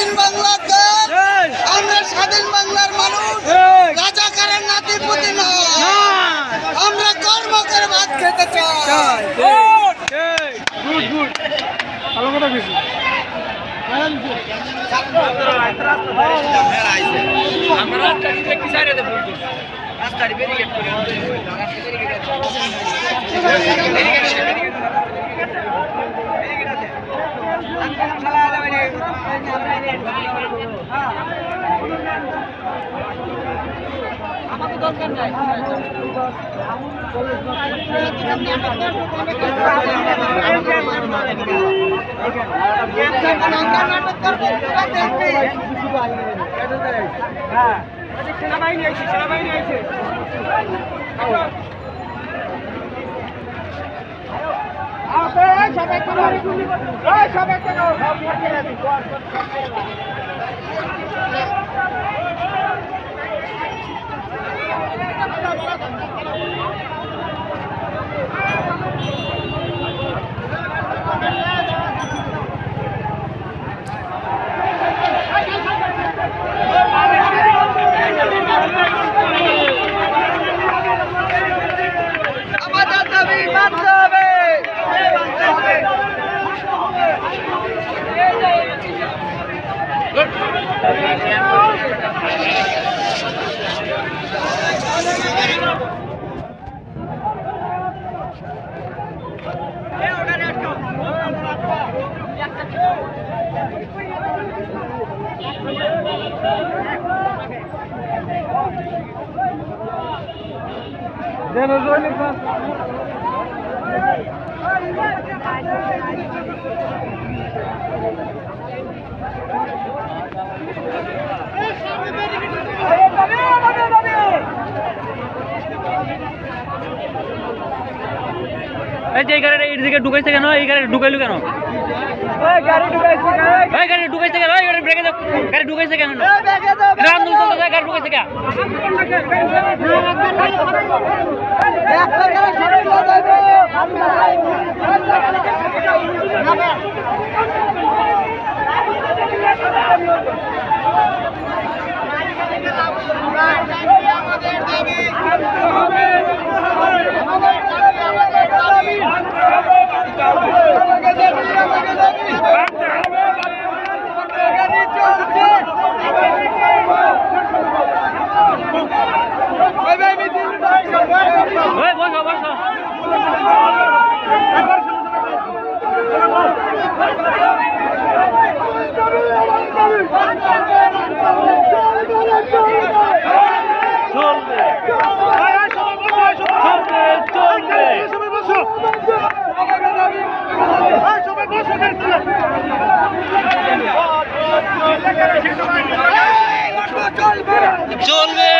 স্বাধীন বাংলাতে আমরা স্বাধীন বাংলার মানুষ রাজাকারের নাতিপুতি না, আমরা কর্ম করে ভাত খেতে চাই। আমাকে দরকার নাই। সেনাবাহিনী আছে, সেনাবাহিনী আছে। আমাদের দাবি মানতে হবে। এই গাড়িটা এই দিকে ঢুকাইছে কেন? এই গাড়ি ঢুকাইলো কেন? গাড়ি ঢুকাইছে কেন? এই গাড়ি ব্রেকে দাও। গাড়ি ঢুকাইছে কেন? আন্দোলন চলতেছে, গাড়ি ঢুকাইছে কেন? চলবে।